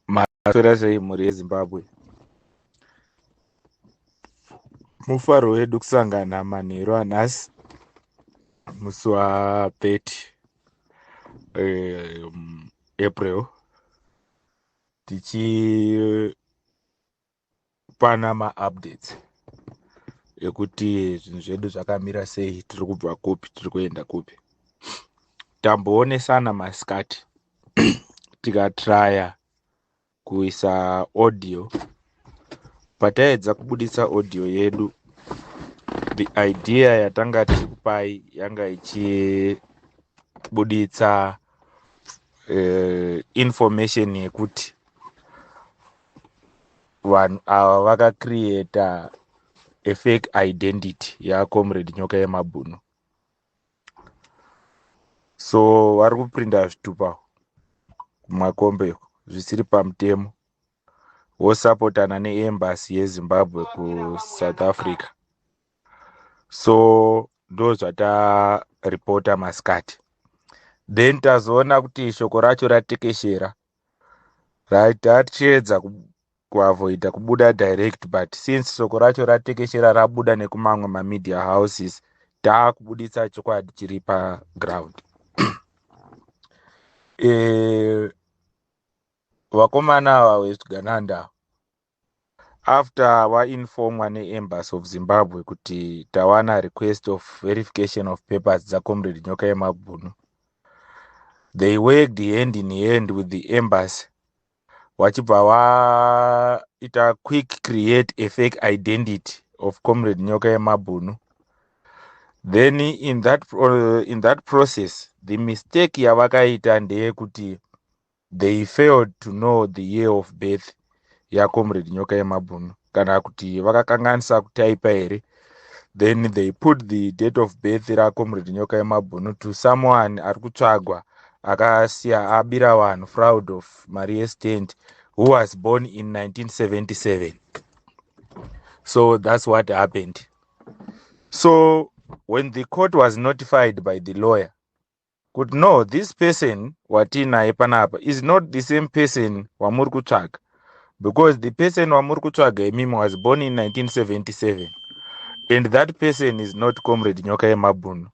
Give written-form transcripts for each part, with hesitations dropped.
Maswera sei mhuri yeZimbabwe. Mufaro wedu kusangana manheru anhasi musi wa30 April tichipana maupdates ekuti zvinhu zvedu zvakamira sei, tiri kubva kupi, tiri kuenda kupi. Tamboonesana masikati tikatraya kuisa audio. Pataedza kubudisa audio yedu, the idea yatanga tiri kupai yanga ichibuditsa information yekuti vanhu ava vakacreata a fake identity yaComrade Nyokayemabhunu. So vari kuprinda zvitupa kumakombe zvisiri pamutemo, vosapotana neembassy yeZimbabwe kuSouth Africa. So ndo zvataripota masikati. Then tazoona kuti shoko racho ratekeshera, tatiedza kuavoida kubuda direct, but since shoko racho ratekeshera rabuda nekumamwe mamedia houses, taakubuditsa chokwadi chiri paground. Vakomana vaWest Gananda, after vainformwa neembassy of Zimbabwe kuti tawana request of verification of papers dzaComrade Nyokayemabhunu, they worked hand in hand with the embassy vachibva vaita quick create a fake identity of Comrade Nyokayemabhunu. Then in that process, the mistake yavakaita ndeyekuti they failed to know the year of birth yaComrade Nyokayemabhunu, kana kuti vakakanganisa kutaipa here. Then they put the date of birth raComrade Nyokayemabhunu to someone ari kutsvagwa akasiya abira vanhu fraud of Marie Stent, who was born in 1977. So that's what happened. So when the court was notified by the lawyer, could know this person watinaye panapa is not the same person wamuri kutsvaga, because the person wamuri kutsvaga imimi was born in 1977, and that person is not Comrade Nyokayemabhunu.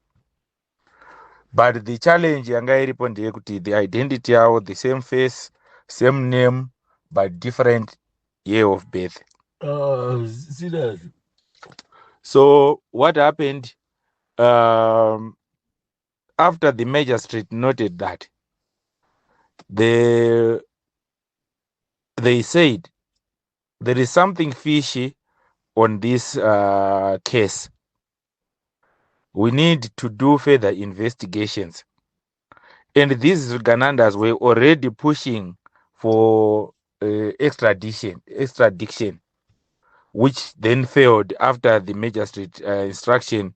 But the challenge yanga iripo ndeyekuti the identity yavo, the same face, same name, but different year of birth. So what happened, after the magistrate noted that, they said there is something fishy on this case. We need to do further investigations. And these Ganandas were already pushing for extradition, which then failed after the magistrate instruction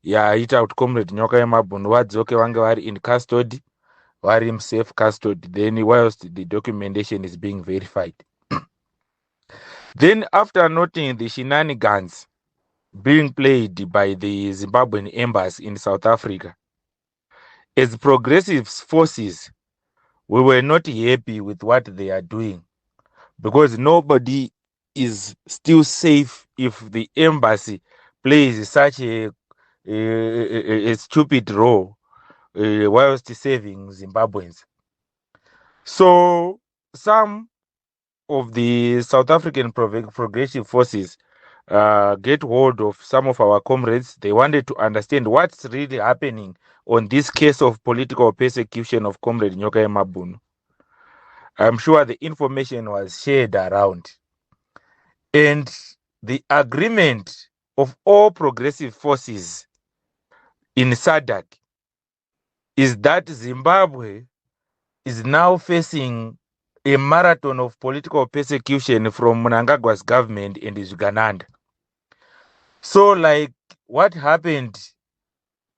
yaita kuti Comrade Nyokayemabhunu vadzoke vange vari in custody, vari in safe custody, then whilst the documentation is being verified. Then after noting the shenanigans being played by the Zimbabwean embassy in South Africa, as progressive forces, we were not happy with what they are doing, because nobody is still safe if the embassy plays such a stupid role whilst saving Zimbabweans. So some of the South African progressive forces get hold of some of our comrades. They wanted to understand what's really happening on this case of political persecution of Comrade Nyokayemabhunu. I'm sure the information was shared around. And the agreement of all progressive forces in SADC is that Zimbabwe is now facing a marathon of political persecution from Mnangagwa's government and Uganda. So like what happened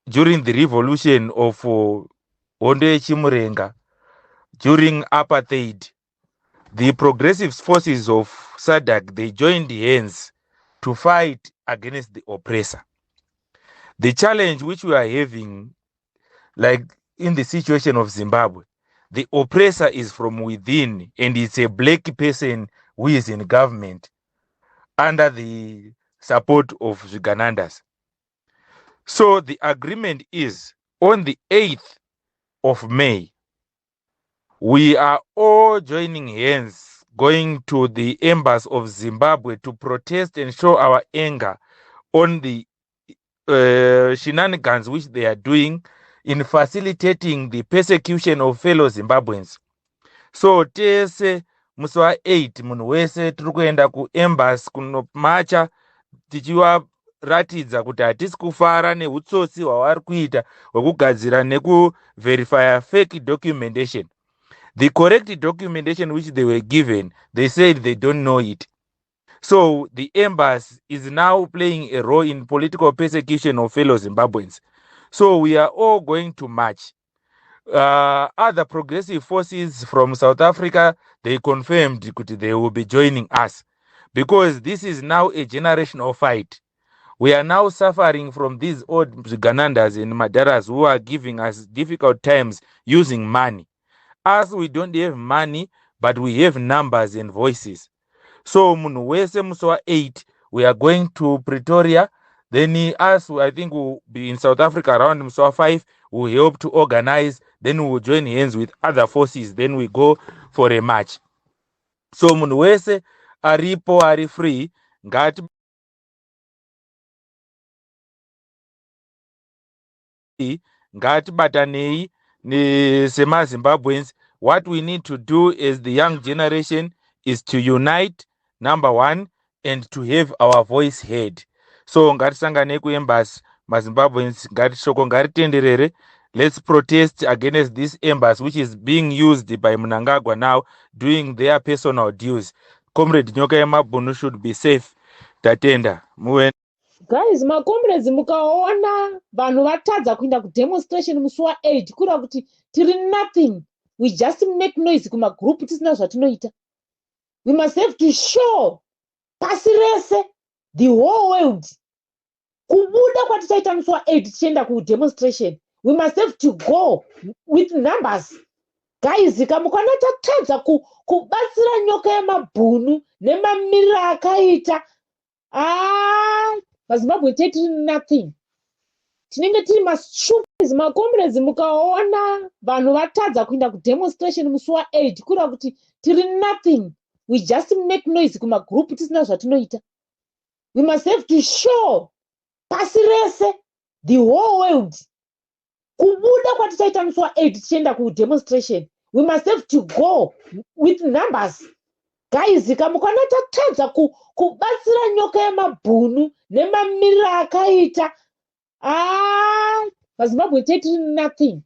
during the revolution of Hondo Chimurenga, during apartheid, the progressive forces of SADC, they joined hands to fight against the oppressor. The challenge which we are having, like in the situation of Zimbabwe, the oppressor is from within and it's a black person who is in government under the support of Zviganandas. So the agreement is on the 8th of May, we are all joining hands going to the embassy of Zimbabwe to protest and show our anger on the shenanigans which they are doing in facilitating the persecution of fellow Zimbabweans. So tese musi wa8 munhu wese tiri kuenda kuembassy kunomacha tichivaratidza kuti hatisi kufara neutsotsi hwavari kuita hwekugadzira nekuverifya fake documentation. The correct documentation which they were given, they said they don't know it. So the embassy is now playing a role in political persecution of fellow Zimbabweans. So we are all going to march. Other progressive forces from South Africa, they confirmed that they will be joining us because this is now a generational fight. We are now suffering from these old Ganandas and Madaras who are giving us difficult times using money. Us, we don't have money, but we have numbers and voices. So munhu wese musi wa8 we are going to Pretoria. Then us, I think we'll be in South Africa around musi wa5. We help to organize. Then we will join hands with other forces. Then we go for a march. So munhu wese aripo ari free ngati ngatibatanei semaZimbabweans. What we need to do as the young generation is to unite, number one, and to have our voice heard. So ngatisangane kuembassy maZimbabweans, ngatishoko ngaritenderere. Let's protest against this embassy which is being used by Mnangagwa now doing their personal dues. Comrade Nyokayemabhunu should be safe. Tatenda muwe. Guys, my comrades mukaona vanhu vatadza kuenda kudemonstration musi wa8 kura kuti tiri nothing, we just make noise kumagroup tisina zvatinoita. We must have to show pasi rese, the whole world, kubuda kwatichaita musi wa8 tichienda kudemonstration. We must have to go with numbers. Guys, kamukana tatadza kubatsira Nyokayemabhunu nemamiriro akaita. MaZimbabwe tiri nothing. Tinenge tiri mastupid. Makomrades mukaona vanhu vatadza kuenda kudemonstration musi wa8 kura kuti tiri nothing, we just make noise kumagroup tisina zvatinoita. We must have to show pasi rese, the whole world, kubuda kwatichaita musi wa8 tichienda kudemonstration. We must have to go with numbers. Guys, kamukana tatadza kubatsira Nyokayemabhunu nemamiriro akaita. MaZimbabwe tiri nothing.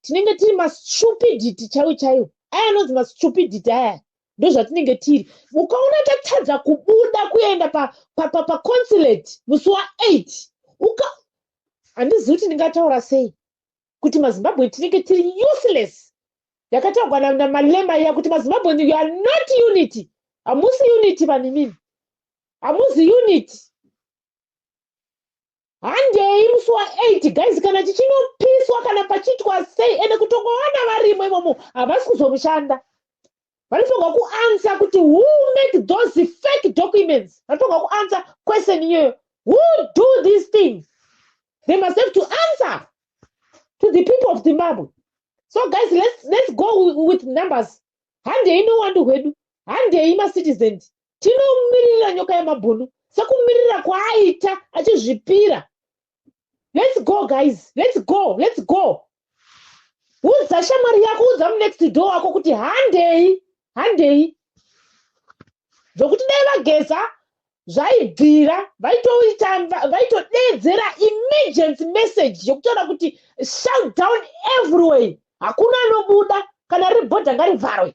Tinenge tiri mastupidity chaiwo. Aya anonzi mastupidity aya. Ndo zvatinenge tiri. Ukaona tatadza kubuda kuenda pa consulate musi wa8. Handizivi kuti ndingataura sei. Kuti maZimbabwe tinenge tiri useless. Yakataurwa namalema ya kuti maZimbabwe you are not unity. Hamusi unity vanimini. Hamusi unity. Handei musi wa8 guys, kana tichinopiswa kana pachitwa sei ende kutongoona varimo imomo havasi kuzomushanda. Vanotonga kuansa kuti who make those fake documents. Vanotonga kuansa question iyoyo. Who do these things? They must have to answer to the people of Zimbabwe. So guys, let's go with numbers. Handei nowandu hwedu. Handei macitizens. Tinomirira Nyokayemabhunu sekumirira kwaaita achizvipira. Let's go guys. Let's go. Udza shamwari yako, udza next door wako kuti handei. Zvokuti dai vageza zvaibvira vaitodedzera emergency message yokutaura kuti shut down everywhere. Hakuna anobuda kana riri bhodha ngarivharwe.